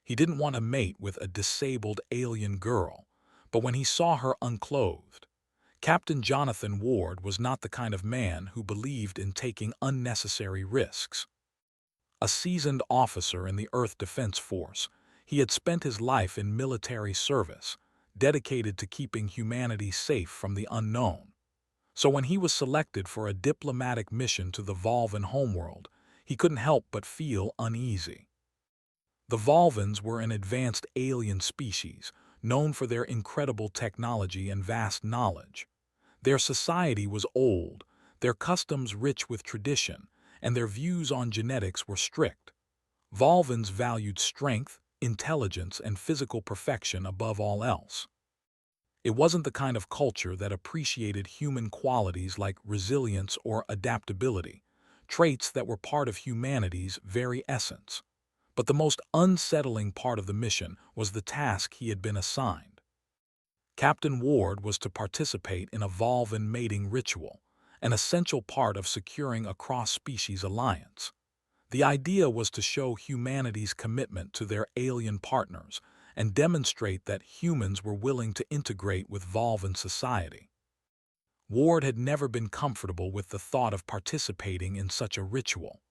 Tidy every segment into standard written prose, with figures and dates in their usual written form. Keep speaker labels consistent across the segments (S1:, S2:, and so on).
S1: He didn't want to mate with a disabled alien girl, but when he saw her unclothed, Captain Jonathan Ward was not the kind of man who believed in taking unnecessary risks. A seasoned officer in the Earth Defense Force, he had spent his life in military service, dedicated to keeping humanity safe from the unknown. So when he was selected for a diplomatic mission to the Volvan homeworld, he couldn't help but feel uneasy. The Volvans were an advanced alien species, known for their incredible technology and vast knowledge. Their society was old, their customs rich with tradition, and their views on genetics were strict. Volvans valued strength, intelligence, and physical perfection above all else. It wasn't the kind of culture that appreciated human qualities like resilience or adaptability, traits that were part of humanity's very essence. But the most unsettling part of the mission was the task he had been assigned. Captain Ward was to participate in a Volvan mating ritual, an essential part of securing a cross-species alliance. The idea was to show humanity's commitment to their alien partners and demonstrate that humans were willing to integrate with Volvan society. Ward had never been comfortable with the thought of participating in such a ritual.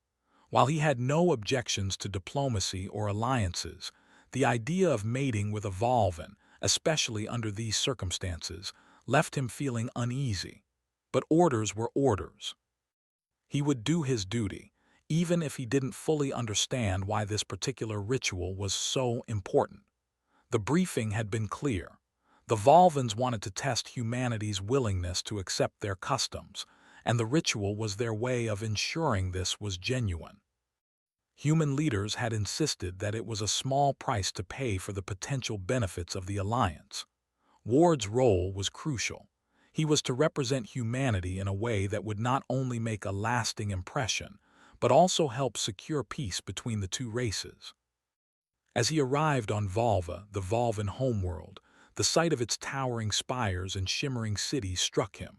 S1: While he had no objections to diplomacy or alliances, the idea of mating with a Volvan, especially under these circumstances, left him feeling uneasy. But orders were orders. He would do his duty, even if he didn't fully understand why this particular ritual was so important. The briefing had been clear. The Volvans wanted to test humanity's willingness to accept their customs, and the ritual was their way of ensuring this was genuine. Human leaders had insisted that it was a small price to pay for the potential benefits of the alliance. Ward's role was crucial. He was to represent humanity in a way that would not only make a lasting impression, but also help secure peace between the two races. As he arrived on Volva, the Volvan homeworld, the sight of its towering spires and shimmering cities struck him.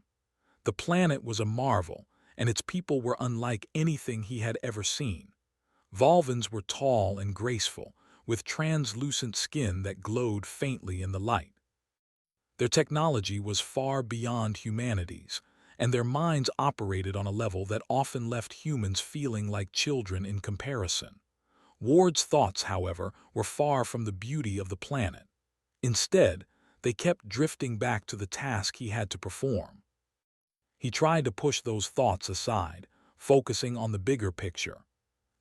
S1: The planet was a marvel, and its people were unlike anything he had ever seen. Volvans were tall and graceful, with translucent skin that glowed faintly in the light. Their technology was far beyond humanity's, and their minds operated on a level that often left humans feeling like children in comparison. Ward's thoughts, however, were far from the beauty of the planet. Instead, they kept drifting back to the task he had to perform. He tried to push those thoughts aside, focusing on the bigger picture.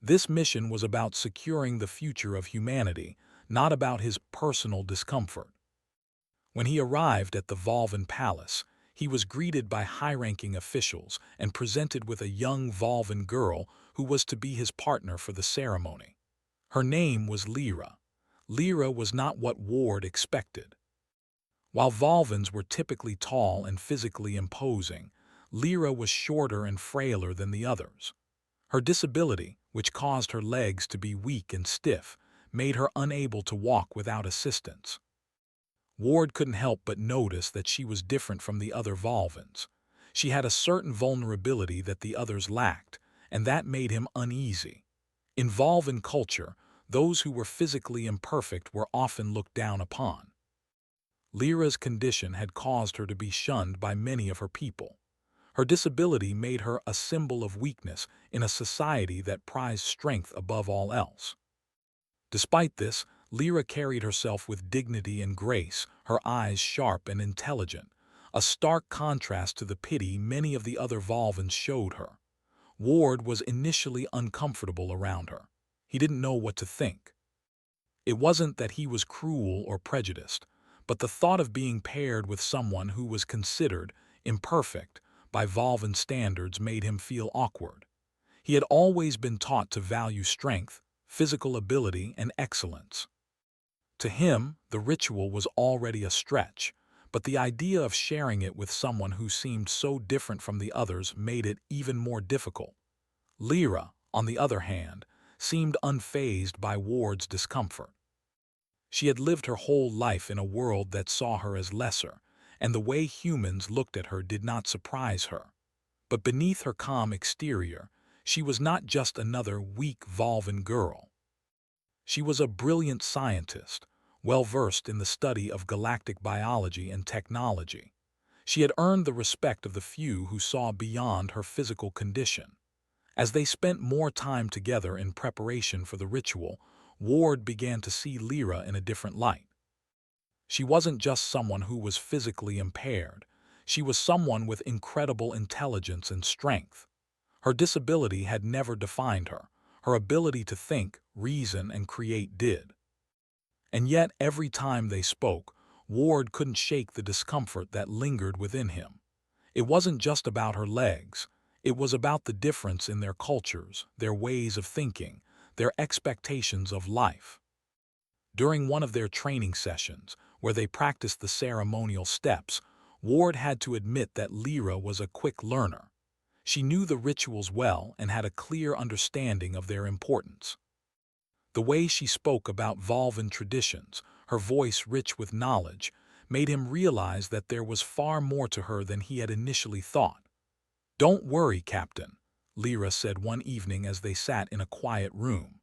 S1: This mission was about securing the future of humanity, not about his personal discomfort. When he arrived at the Volvan Palace, he was greeted by high-ranking officials and presented with a young Volvan girl who was to be his partner for the ceremony. Her name was Lyra. Lyra was not what Ward expected. While Volvans were typically tall and physically imposing, Lyra was shorter and frailer than the others. Her disability, which caused her legs to be weak and stiff, made her unable to walk without assistance. Ward couldn't help but notice that she was different from the other Volvans. She had a certain vulnerability that the others lacked, and that made him uneasy. In Volvan culture, those who were physically imperfect were often looked down upon. Lyra's condition had caused her to be shunned by many of her people. Her disability made her a symbol of weakness in a society that prized strength above all else. Despite this, Lyra carried herself with dignity and grace, her eyes sharp and intelligent, a stark contrast to the pity many of the other Volvans showed her. Ward was initially uncomfortable around her. He didn't know what to think. It wasn't that he was cruel or prejudiced, but the thought of being paired with someone who was considered imperfect by Volvan standards made him feel awkward. He had always been taught to value strength, physical ability, and excellence. To him, the ritual was already a stretch, but the idea of sharing it with someone who seemed so different from the others made it even more difficult. Lyra, on the other hand, seemed unfazed by Ward's discomfort. She had lived her whole life in a world that saw her as lesser, and the way humans looked at her did not surprise her. But beneath her calm exterior, she was not just another weak Volvan girl. She was a brilliant scientist, well-versed in the study of galactic biology and technology. She had earned the respect of the few who saw beyond her physical condition. As they spent more time together in preparation for the ritual, Ward began to see Lyra in a different light. She wasn't just someone who was physically impaired. She was someone with incredible intelligence and strength. Her disability had never defined her. Her ability to think, reason, and create did. And yet, every time they spoke, Ward couldn't shake the discomfort that lingered within him. It wasn't just about her legs. It was about the difference in their cultures, their ways of thinking, their expectations of life. During one of their training sessions, where they practiced the ceremonial steps, Ward had to admit that Lyra was a quick learner. She knew the rituals well and had a clear understanding of their importance. The way she spoke about Volvan traditions, her voice rich with knowledge, made him realize that there was far more to her than he had initially thought. "Don't worry, Captain," Lyra said one evening as they sat in a quiet room.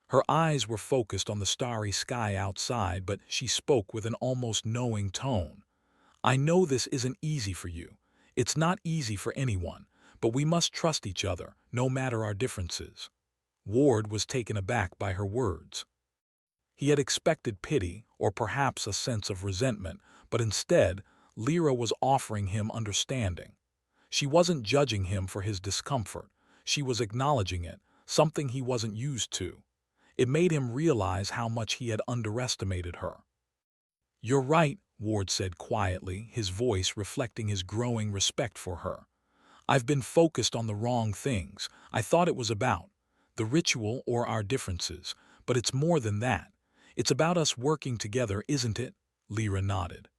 S1: Her eyes were focused on the starry sky outside, but she spoke with an almost knowing tone. "I know this isn't easy for you. It's not easy for anyone, but we must trust each other, no matter our differences." Ward was taken aback by her words. He had expected pity, or perhaps a sense of resentment, but instead, Lyra was offering him understanding. She wasn't judging him for his discomfort. She was acknowledging it, something he wasn't used to. It made him realize how much he had underestimated her. "You're right," Ward said quietly, his voice reflecting his growing respect for her. "I've been focused on the wrong things. I thought it was about the ritual or our differences, but it's more than that. It's about us working together, isn't it?" Lyra nodded.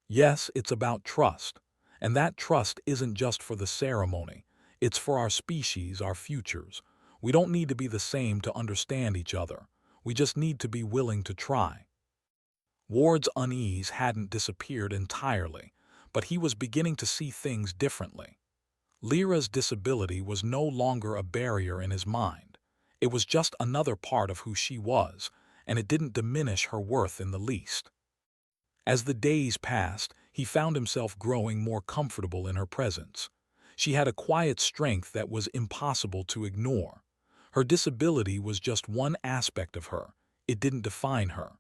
S1: "Yes, it's about trust. And that trust isn't just for the ceremony. It's for our species, our futures. We don't need to be the same to understand each other. We just need to be willing to try." Ward's unease hadn't disappeared entirely, but he was beginning to see things differently. Lyra's disability was no longer a barrier in his mind. It was just another part of who she was, and it didn't diminish her worth in the least. As the days passed, he found himself growing more comfortable in her presence. She had a quiet strength that was impossible to ignore. Her disability was just one aspect of her. It didn't define her.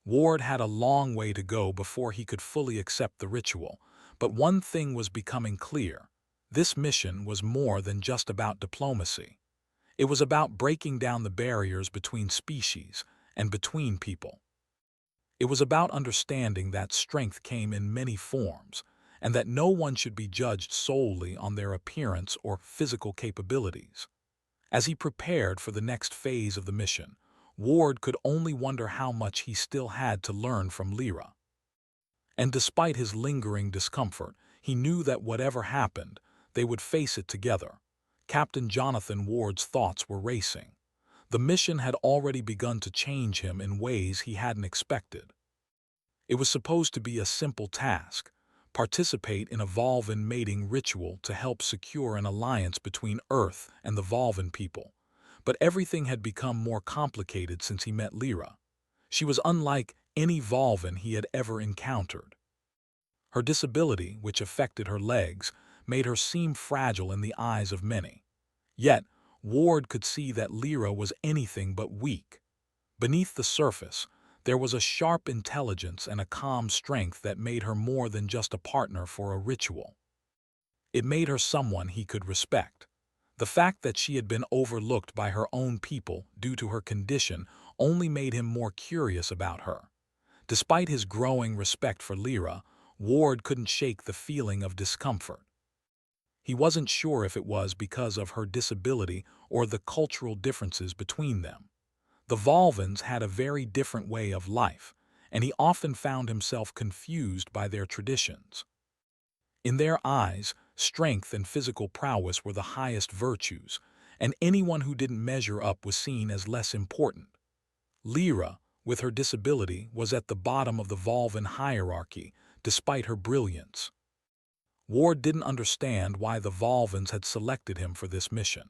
S1: Ward had a long way to go before he could fully accept the ritual, but one thing was becoming clear. This mission was more than just about diplomacy. It was about breaking down the barriers between species and between people. It was about understanding that strength came in many forms, and that no one should be judged solely on their appearance or physical capabilities. As he prepared for the next phase of the mission, Ward could only wonder how much he still had to learn from Lyra. And despite his lingering discomfort, he knew that whatever happened, they would face it together. Captain Jonathan Ward's thoughts were racing. The mission had already begun to change him in ways he hadn't expected. It was supposed to be a simple task: participate in a Volvan mating ritual to help secure an alliance between Earth and the Volvan people. But everything had become more complicated since he met Lyra. She was unlike any Volvan he had ever encountered. Her disability, which affected her legs, made her seem fragile in the eyes of many. Yet, Ward could see that Lyra was anything but weak. Beneath the surface, there was a sharp intelligence and a calm strength that made her more than just a partner for a ritual. It made her someone he could respect. The fact that she had been overlooked by her own people due to her condition only made him more curious about her. Despite his growing respect for Lyra, Ward couldn't shake the feeling of discomfort. He wasn't sure if it was because of her disability or the cultural differences between them. The Volvans had a very different way of life, and he often found himself confused by their traditions. In their eyes, strength and physical prowess were the highest virtues, and anyone who didn't measure up was seen as less important. Lyra, with her disability, was at the bottom of the Volvan hierarchy, despite her brilliance. Ward didn't understand why the Volvans had selected him for this mission.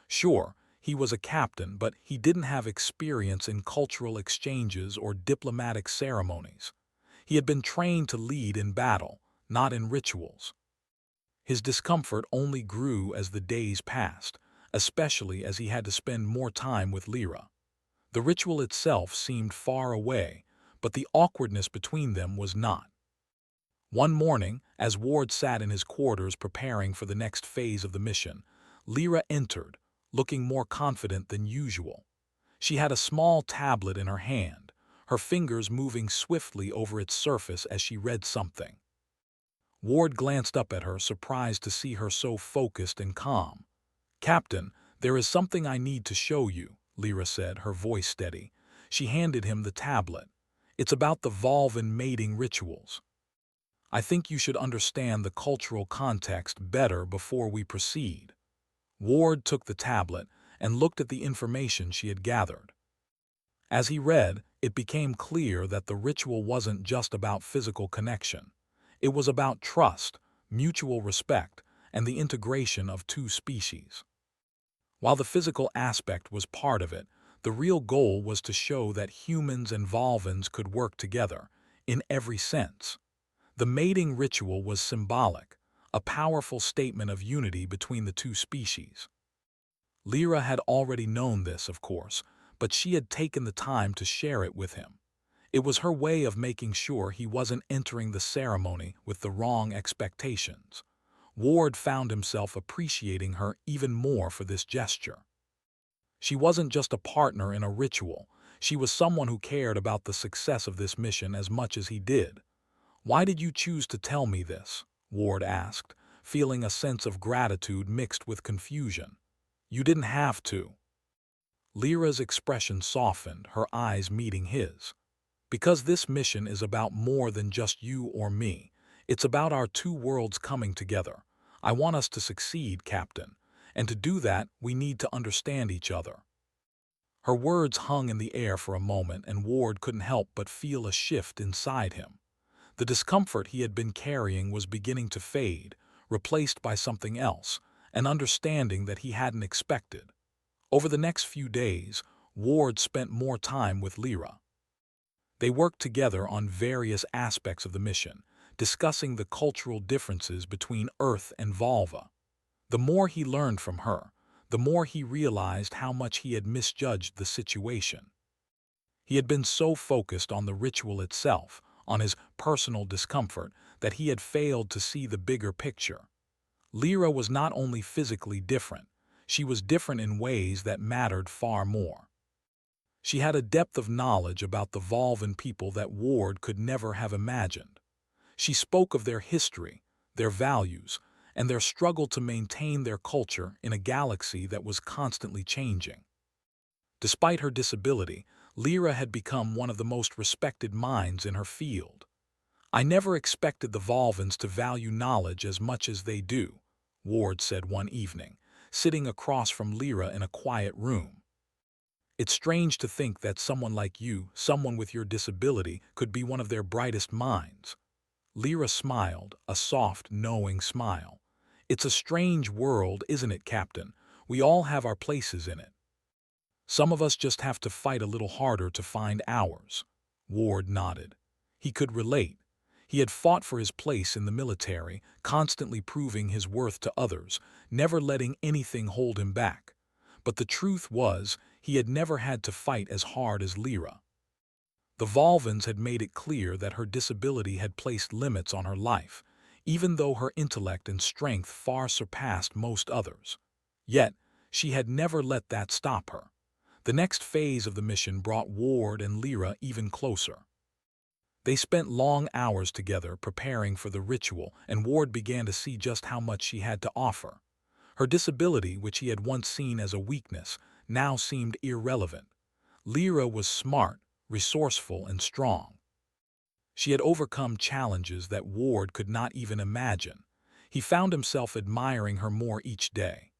S1: Sure, He was a captain, but he didn't have experience in cultural exchanges or diplomatic ceremonies. He had been trained to lead in battle, not in rituals. His discomfort only grew as the days passed, especially as he had to spend more time with Lyra. The ritual itself seemed far away, but the awkwardness between them was not. One morning, as Ward sat in his quarters preparing for the next phase of the mission, Lyra entered, looking more confident than usual. She had a small tablet in her hand, her fingers moving swiftly over its surface as she read something. Ward glanced up at her, surprised to see her so focused and calm. "Captain, there is something I need to show you," Lyra said, her voice steady. She handed him the tablet. "It's about the Volvan mating rituals. I think you should understand the cultural context better before we proceed." Ward took the tablet and looked at the information she had gathered. As he read, it became clear that the ritual wasn't just about physical connection. It was about trust, mutual respect, and the integration of two species. While the physical aspect was part of it, the real goal was to show that humans and Volvans could work together, in every sense. The mating ritual was symbolic, a powerful statement of unity between the two species. Lyra had already known this, of course, but she had taken the time to share it with him. It was her way of making sure he wasn't entering the ceremony with the wrong expectations. Ward found himself appreciating her even more for this gesture. She wasn't just a partner in a ritual, she was someone who cared about the success of this mission as much as he did. "Why did you choose to tell me this?" Ward asked, feeling a sense of gratitude mixed with confusion. "You didn't have to." Lyra's expression softened, her eyes meeting his. "Because this mission is about more than just you or me. It's about our two worlds coming together. I want us to succeed, Captain. And to do that, we need to understand each other." Her words hung in the air for a moment, and Ward couldn't help but feel a shift inside him. The discomfort he had been carrying was beginning to fade, replaced by something else, an understanding that he hadn't expected. Over the next few days, Ward spent more time with Lyra. They worked together on various aspects of the mission, discussing the cultural differences between Earth and Volva. The more he learned from her, the more he realized how much he had misjudged the situation. He had been so focused on the ritual itself, on his personal discomfort, that he had failed to see the bigger picture. Lyra was not only physically different, she was different in ways that mattered far more. She had a depth of knowledge about the Volvan people that Ward could never have imagined. She spoke of their history, their values, and their struggle to maintain their culture in a galaxy that was constantly changing. Despite her disability, Lyra had become one of the most respected minds in her field. "I never expected the Volvans to value knowledge as much as they do," Ward said one evening, sitting across from Lyra in a quiet room. "It's strange to think that someone like you, someone with your disability, could be one of their brightest minds." Lyra smiled, a soft, knowing smile. "It's a strange world, isn't it, Captain? We all have our places in it. Some of us just have to fight a little harder to find ours." Ward nodded. He could relate. He had fought for his place in the military, constantly proving his worth to others, never letting anything hold him back. But the truth was, he had never had to fight as hard as Lyra. The Volvans had made it clear that her disability had placed limits on her life, even though her intellect and strength far surpassed most others. Yet, she had never let that stop her. The next phase of the mission brought Ward and Lyra even closer. They spent long hours together preparing for the ritual, and Ward began to see just how much she had to offer. Her disability, which he had once seen as a weakness, now seemed irrelevant. Lyra was smart, resourceful, and strong. She had overcome challenges that Ward could not even imagine. He found himself admiring her more each day.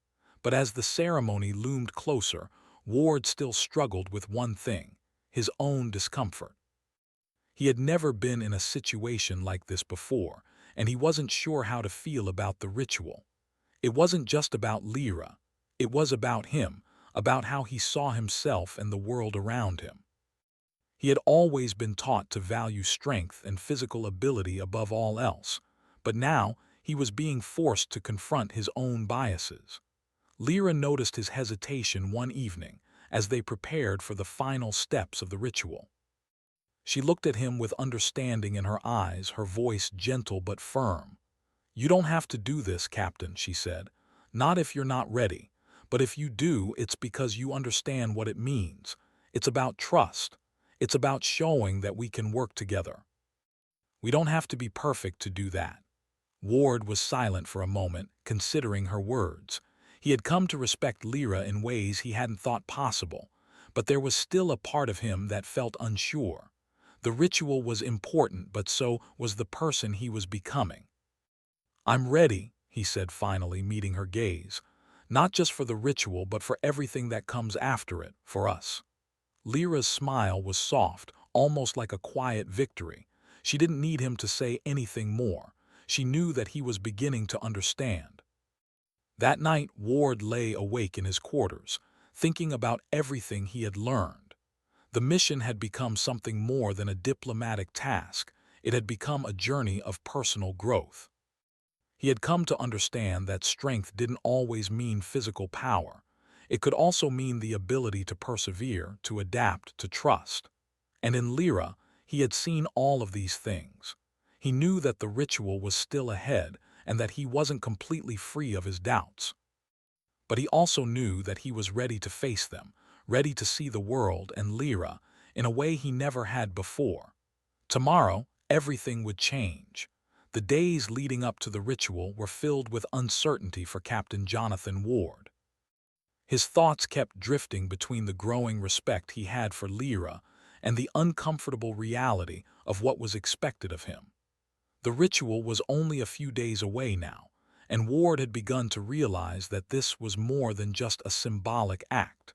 S1: But as the ceremony loomed closer, Ward still struggled with one thing: his own discomfort. He had never been in a situation like this before, and he wasn't sure how to feel about the ritual. It wasn't just about Lyra. It was about him, about how he saw himself and the world around him. He had always been taught to value strength and physical ability above all else, but now he was being forced to confront his own biases. Lyra noticed his hesitation one evening as they prepared for the final steps of the ritual. She looked at him with understanding in her eyes, her voice gentle but firm. "You don't have to do this, Captain," she said. "Not if you're not ready. But if you do, it's because you understand what it means. It's about trust. It's about showing that we can work together. We don't have to be perfect to do that." Ward was silent for a moment, considering her words. He had come to respect Lyra in ways he hadn't thought possible, but there was still a part of him that felt unsure. The ritual was important, but so was the person he was becoming. "I'm ready," he said finally, meeting her gaze. "Not just for the ritual, but for everything that comes after it, for us." Lyra's smile was soft, almost like a quiet victory. She didn't need him to say anything more. She knew that he was beginning to understand. That night, Ward lay awake in his quarters, thinking about everything he had learned. The mission had become something more than a diplomatic task. It had become a journey of personal growth. He had come to understand that strength didn't always mean physical power. It could also mean the ability to persevere, to adapt, to trust. And in Lyra, he had seen all of these things. He knew that the ritual was still ahead and that he wasn't completely free of his doubts. But he also knew that he was ready to face them, ready to see the world and Lyra in a way he never had before. Tomorrow, everything would change. The days leading up to the ritual were filled with uncertainty for Captain Jonathan Ward. His thoughts kept drifting between the growing respect he had for Lyra and the uncomfortable reality of what was expected of him. The ritual was only a few days away now, and Ward had begun to realize that this was more than just a symbolic act.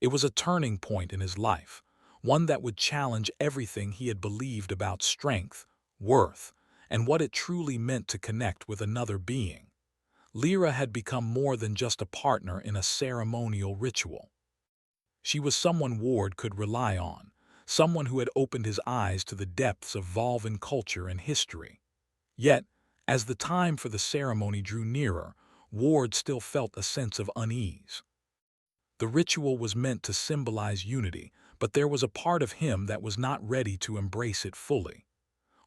S1: It was a turning point in his life, one that would challenge everything he had believed about strength, worth, and what it truly meant to connect with another being. Lyra had become more than just a partner in a ceremonial ritual. She was someone Ward could rely on, someone who had opened his eyes to the depths of Volvan culture and history. Yet, as the time for the ceremony drew nearer, Ward still felt a sense of unease. The ritual was meant to symbolize unity, but there was a part of him that was not ready to embrace it fully.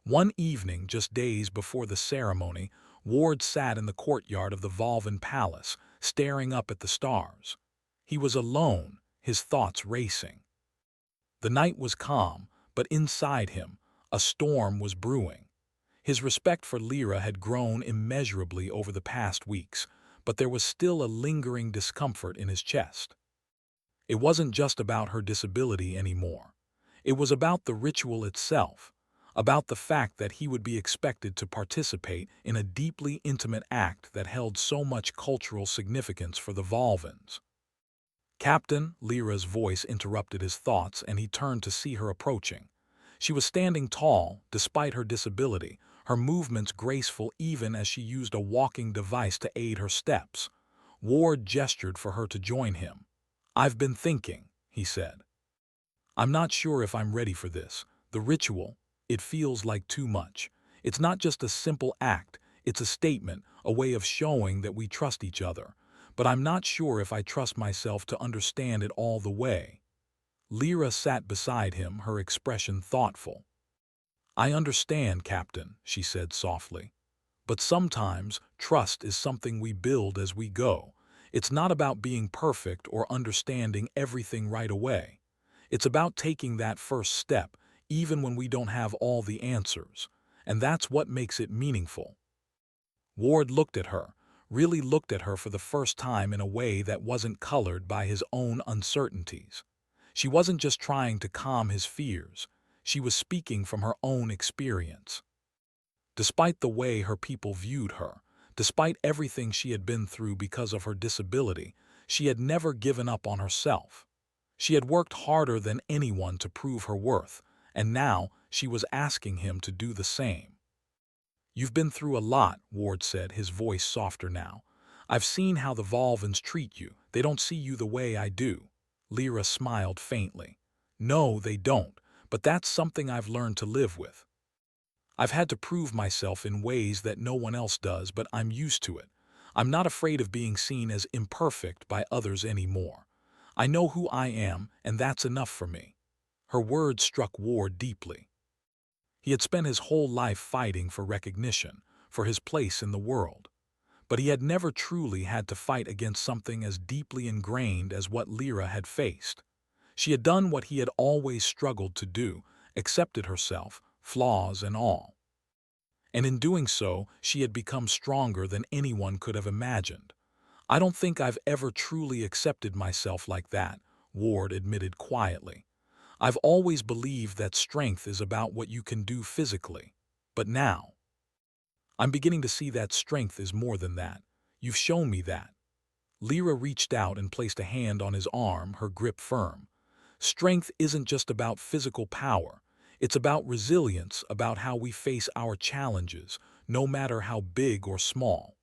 S1: One evening, just days before the ceremony, Ward sat in the courtyard of the Volvan Palace, staring up at the stars. He was alone, his thoughts racing. The night was calm, but inside him, a storm was brewing. His respect for Lyra had grown immeasurably over the past weeks, but there was still a lingering discomfort in his chest. It wasn't just about her disability anymore. It was about the ritual itself, about the fact that he would be expected to participate in a deeply intimate act that held so much cultural significance for the Volvans. "Captain," Lyra's voice interrupted his thoughts, and he turned to see her approaching. She was standing tall, despite her disability, her movements graceful even as she used a walking device to aid her steps. Ward gestured for her to join him. "I've been thinking," he said. "I'm not sure if I'm ready for this. The ritual, it feels like too much. It's not just a simple act, it's a statement, a way of showing that we trust each other. But I'm not sure if I trust myself to understand it all the way." Lyra sat beside him, her expression thoughtful. "I understand, Captain," she said softly. "But sometimes trust is something we build as we go. It's not about being perfect or understanding everything right away. It's about taking that first step, even when we don't have all the answers. And that's what makes it meaningful." Ward looked at her, really looked at her for the first time in a way that wasn't colored by his own uncertainties. She wasn't just trying to calm his fears. She was speaking from her own experience. Despite the way her people viewed her, despite everything she had been through because of her disability, she had never given up on herself. She had worked harder than anyone to prove her worth, and now she was asking him to do the same. "You've been through a lot," Ward said, his voice softer now. "I've seen how the Volvans treat you. They don't see you the way I do." Lyra smiled faintly. "No, they don't, but that's something I've learned to live with. I've had to prove myself in ways that no one else does, but I'm used to it. I'm not afraid of being seen as imperfect by others anymore. I know who I am, and that's enough for me." Her words struck Ward deeply. He had spent his whole life fighting for recognition, for his place in the world. But he had never truly had to fight against something as deeply ingrained as what Lyra had faced. She had done what he had always struggled to do, accepted herself, flaws and all. And in doing so, she had become stronger than anyone could have imagined. "I don't think I've ever truly accepted myself like that," Ward admitted quietly. "I've always believed that strength is about what you can do physically. But now, I'm beginning to see that strength is more than that. You've shown me that." Lyra reached out and placed a hand on his arm, her grip firm. "Strength isn't just about physical power. It's about resilience, about how we face our challenges, no matter how big or small.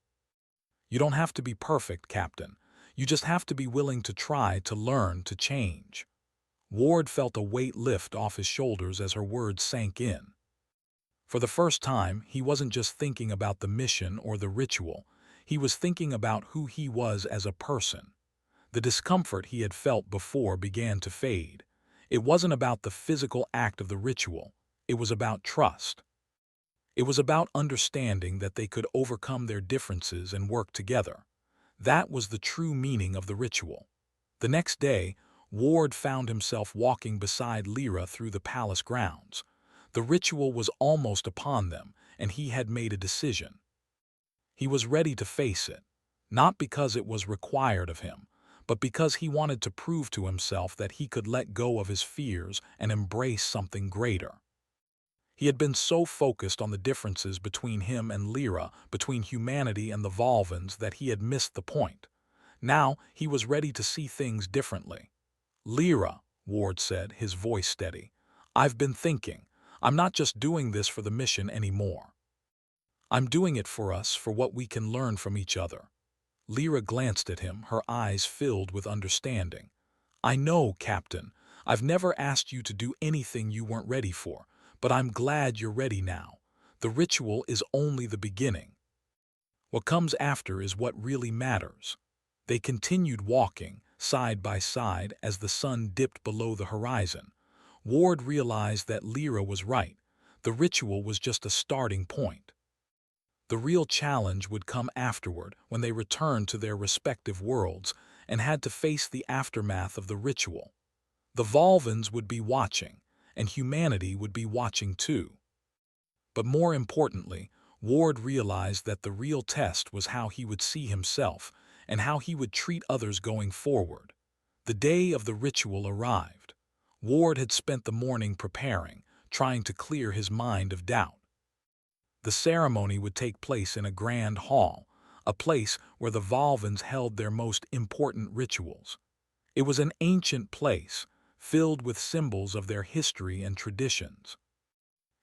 S1: You don't have to be perfect, Captain. You just have to be willing to try, to learn, to change." Ward felt a weight lift off his shoulders as her words sank in. For the first time, he wasn't just thinking about the mission or the ritual. He was thinking about who he was as a person. The discomfort he had felt before began to fade. It wasn't about the physical act of the ritual. It was about trust. It was about understanding that they could overcome their differences and work together. That was the true meaning of the ritual. The next day, Ward found himself walking beside Lyra through the palace grounds. The ritual was almost upon them, and he had made a decision. He was ready to face it, not because it was required of him, but because he wanted to prove to himself that he could let go of his fears and embrace something greater. He had been so focused on the differences between him and Lyra, between humanity and the Volvans, that he had missed the point. Now he was ready to see things differently. "Lyra," Ward said, his voice steady, "I've been thinking. I'm not just doing this for the mission anymore. I'm doing it for us, for what we can learn from each other." Lyra glanced at him, her eyes filled with understanding. "I know, Captain. I've never asked you to do anything you weren't ready for, but I'm glad you're ready now. The ritual is only the beginning. What comes after is what really matters." They continued walking, side by side, as the sun dipped below the horizon. Ward realized that Lyra was right. The ritual was just a starting point. The real challenge would come afterward, when they returned to their respective worlds and had to face the aftermath of the ritual. The Volvans would be watching, and humanity would be watching too. But more importantly, Ward realized that the real test was how he would see himself and how he would treat others going forward. The day of the ritual arrived. Ward had spent the morning preparing, trying to clear his mind of doubt. The ceremony would take place in a grand hall, a place where the Volvans held their most important rituals. It was an ancient place, filled with symbols of their history and traditions.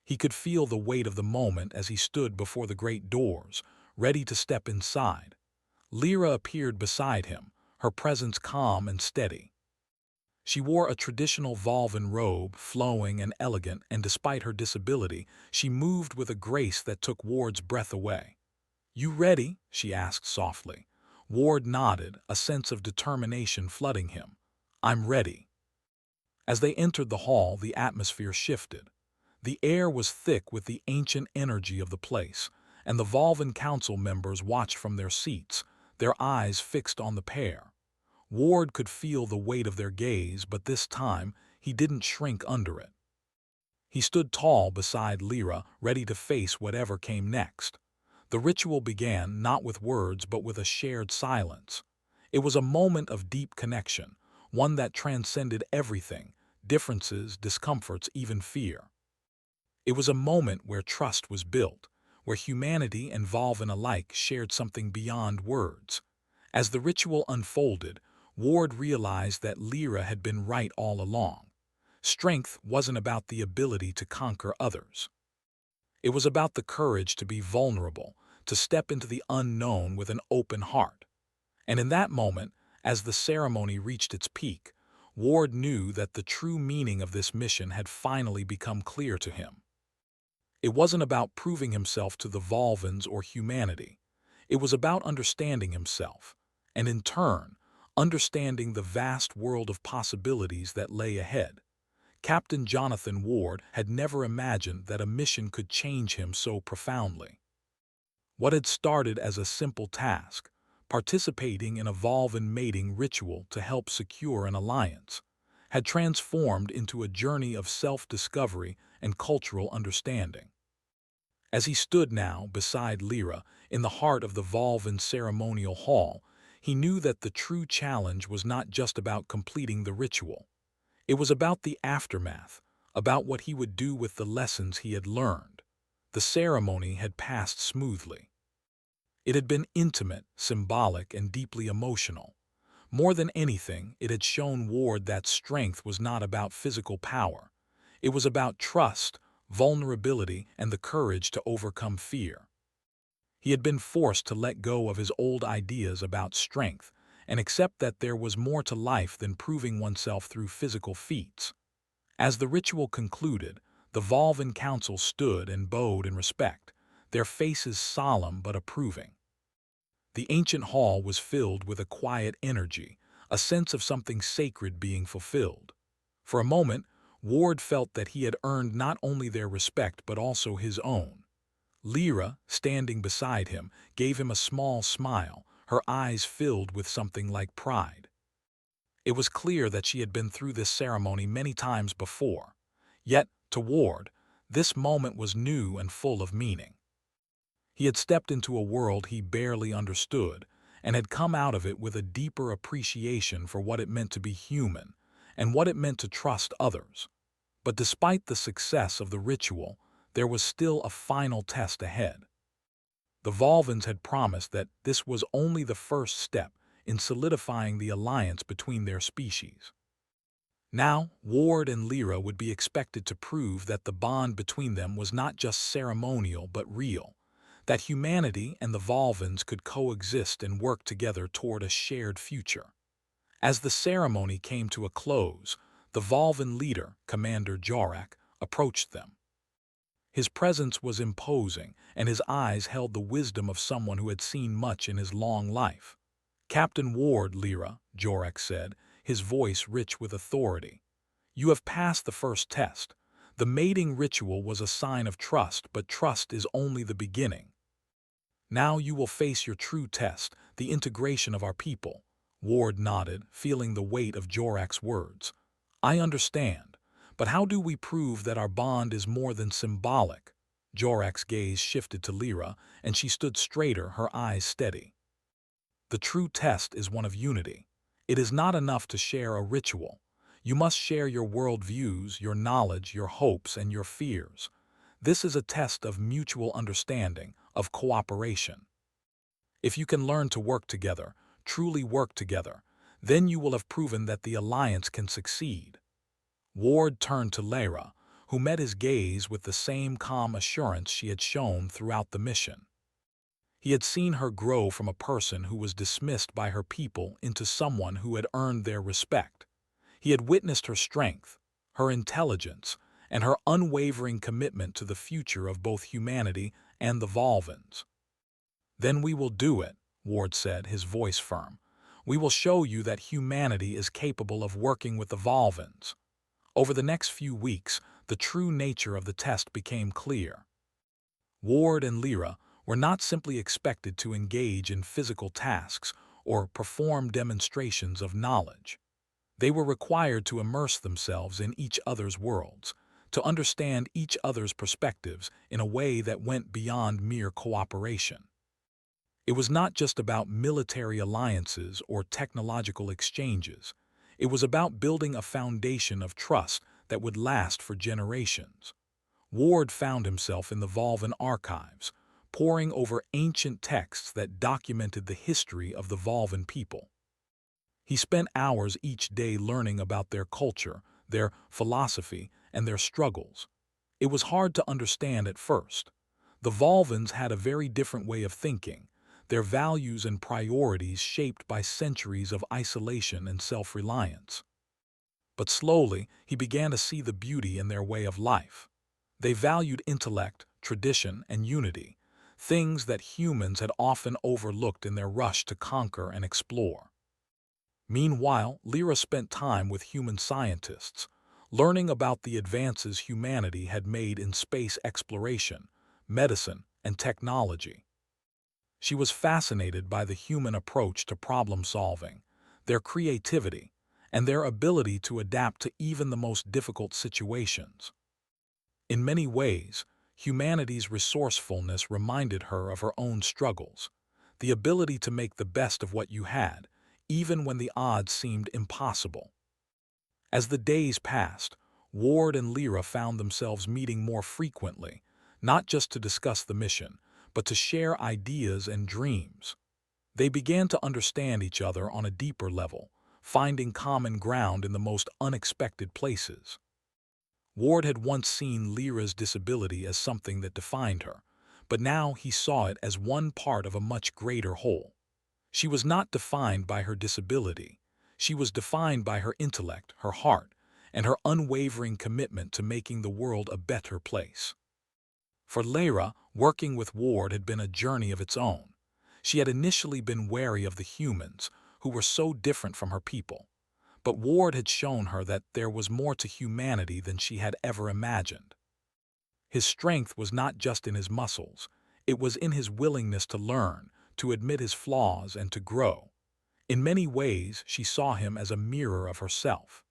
S1: He could feel the weight of the moment as he stood before the great doors, ready to step inside. Lyra appeared beside him, her presence calm and steady. She wore a traditional Volvan robe, flowing and elegant, and despite her disability, she moved with a grace that took Ward's breath away. "You ready?" she asked softly. Ward nodded, a sense of determination flooding him. "I'm ready." As they entered the hall, the atmosphere shifted. The air was thick with the ancient energy of the place, and the Volvan council members watched from their seats, their eyes fixed on the pair. Ward could feel the weight of their gaze, but this time he didn't shrink under it. He stood tall beside Lyra, ready to face whatever came next. The ritual began not with words but with a shared silence. It was a moment of deep connection, one that transcended everything, differences, discomforts, even fear. It was a moment where trust was built, where humanity and Volvan alike shared something beyond words. As the ritual unfolded, Ward realized that Lyra had been right all along. Strength wasn't about the ability to conquer others. It was about the courage to be vulnerable, to step into the unknown with an open heart. And in that moment, As the ceremony reached its peak, Ward knew that the true meaning of this mission had finally become clear to him. It wasn't about proving himself to the Volvans or humanity. It was about understanding himself, and in turn, understanding the vast world of possibilities that lay ahead. Captain Jonathan Ward had never imagined that a mission could change him so profoundly. What had started as a simple task, participating in a Volvan mating ritual to help secure an alliance, had transformed into a journey of self-discovery and cultural understanding. As he stood now beside Lyra in the heart of the Volvan ceremonial hall, he knew that the true challenge was not just about completing the ritual. It was about the aftermath, about what he would do with the lessons he had learned. The ceremony had passed smoothly. It had been intimate, symbolic, and deeply emotional. More than anything, it had shown Ward that strength was not about physical power. It was about trust, vulnerability, and the courage to overcome fear. He had been forced to let go of his old ideas about strength and accept that there was more to life than proving oneself through physical feats. As the ritual concluded, the Volvan Council stood and bowed in respect, their faces solemn but approving. The ancient hall was filled with a quiet energy, a sense of something sacred being fulfilled. For a moment, Ward felt that he had earned not only their respect but also his own. Lyra, standing beside him, gave him a small smile, her eyes filled with something like pride. It was clear that she had been through this ceremony many times before. Yet, to Ward, this moment was new and full of meaning. He had stepped into a world he barely understood, and had come out of it with a deeper appreciation for what it meant to be human, and what it meant to trust others. But despite the success of the ritual, there was still a final test ahead. The Volvans had promised that this was only the first step in solidifying the alliance between their species. Now, Ward and Lyra would be expected to prove that the bond between them was not just ceremonial but real, that humanity and the Volvans could coexist and work together toward a shared future. As the ceremony came to a close, the Volvan leader, Commander Jorak, approached them. His presence was imposing, and his eyes held the wisdom of someone who had seen much in his long life. "Captain Ward, Lyra," Jorak said, his voice rich with authority. "You have passed the first test. The mating ritual was a sign of trust, but trust is only the beginning. Now you will face your true test, the integration of our people." Ward nodded, feeling the weight of Jorak's words. "I understand. But how do we prove that our bond is more than symbolic?" Jorak's gaze shifted to Lyra, and she stood straighter, her eyes steady. "The true test is one of unity. It is not enough to share a ritual. You must share your worldviews, your knowledge, your hopes, and your fears. This is a test of mutual understanding, of cooperation. If you can learn to work together, truly work together, then you will have proven that the alliance can succeed." Ward turned to Lyra, who met his gaze with the same calm assurance she had shown throughout the mission. He had seen her grow from a person who was dismissed by her people into someone who had earned their respect. He had witnessed her strength, her intelligence, and her unwavering commitment to the future of both humanity and the Volvans. "Then we will do it," Ward said, his voice firm. "We will show you that humanity is capable of working with the Volvans." Over the next few weeks, the true nature of the test became clear. Ward and Lyra were not simply expected to engage in physical tasks or perform demonstrations of knowledge. They were required to immerse themselves in each other's worlds, to understand each other's perspectives in a way that went beyond mere cooperation. It was not just about military alliances or technological exchanges. It was about building a foundation of trust that would last for generations. Ward found himself in the Volvan archives, poring over ancient texts that documented the history of the Volvan people. He spent hours each day learning about their culture, their philosophy, and their struggles. It was hard to understand at first. The Volvans had a very different way of thinking. their values and priorities shaped by centuries of isolation and self-reliance. But slowly, he began to see the beauty in their way of life. They valued intellect, tradition, and unity, things that humans had often overlooked in their rush to conquer and explore. Meanwhile, Lyra spent time with human scientists, learning about the advances humanity had made in space exploration, medicine, and technology. She was fascinated by the human approach to problem-solving, their creativity, and their ability to adapt to even the most difficult situations. In many ways, humanity's resourcefulness reminded her of her own struggles, the ability to make the best of what you had, even when the odds seemed impossible. As the days passed, Ward and Lyra found themselves meeting more frequently, not just to discuss the mission, but to share ideas and dreams. They began to understand each other on a deeper level, finding common ground in the most unexpected places. Ward had once seen Lyra's disability as something that defined her, but now he saw it as one part of a much greater whole. She was not defined by her disability. She was defined by her intellect, her heart, and her unwavering commitment to making the world a better place. For Lyra, working with Ward had been a journey of its own. She had initially been wary of the humans, who were so different from her people. But Ward had shown her that there was more to humanity than she had ever imagined. His strength was not just in his muscles, it was in his willingness to learn, to admit his flaws, and to grow. In many ways, she saw him as a mirror of herself.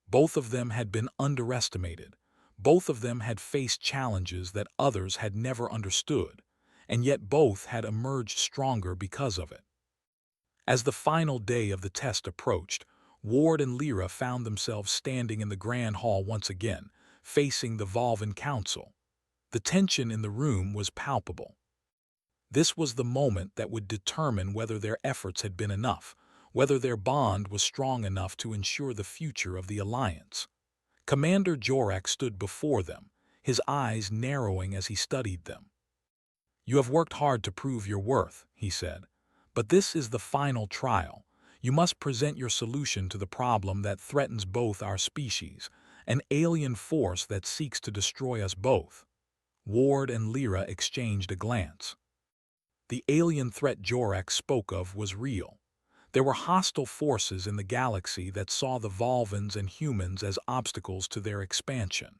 S1: Both of them had been underestimated. Both of them had faced challenges that others had never understood, and yet both had emerged stronger because of it. As the final day of the test approached, Ward and Lyra found themselves standing in the grand hall once again, facing the Volvan Council. The tension in the room was palpable. This was the moment that would determine whether their efforts had been enough, whether their bond was strong enough to ensure the future of the Alliance. Commander Jorak stood before them, his eyes narrowing as he studied them. "You have worked hard to prove your worth," he said, "but this is the final trial. You must present your solution to the problem that threatens both our species, an alien force that seeks to destroy us both." Ward and Lyra exchanged a glance. The alien threat Jorak spoke of was real. There were hostile forces in the galaxy that saw the Volvans and humans as obstacles to their expansion.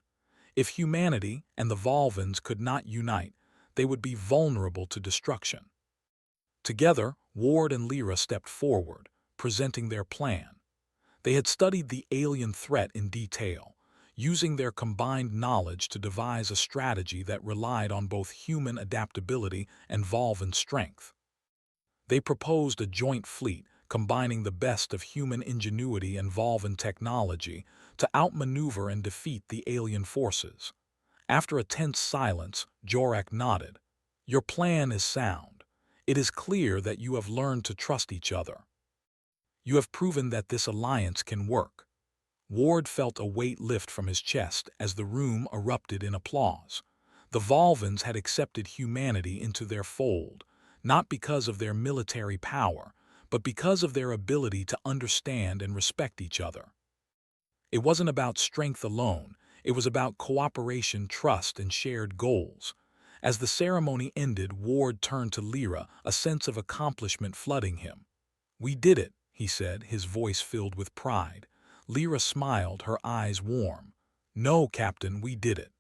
S1: If humanity and the Volvans could not unite, they would be vulnerable to destruction. Together, Ward and Lyra stepped forward, presenting their plan. They had studied the alien threat in detail, using their combined knowledge to devise a strategy that relied on both human adaptability and Volvan strength. They proposed a joint fleet, combining the best of human ingenuity and Volvan technology to outmaneuver and defeat the alien forces. After a tense silence, Jorak nodded. "Your plan is sound. It is clear that you have learned to trust each other. You have proven that this alliance can work." Ward felt a weight lift from his chest as the room erupted in applause. The Volvans had accepted humanity into their fold, not because of their military power, but because of their ability to understand and respect each other. It wasn't about strength alone, it was about cooperation, trust, and shared goals. As the ceremony ended, Ward turned to Lyra, a sense of accomplishment flooding him. "We did it," he said, his voice filled with pride. Lyra smiled, her eyes warm. "No, Captain, we did it.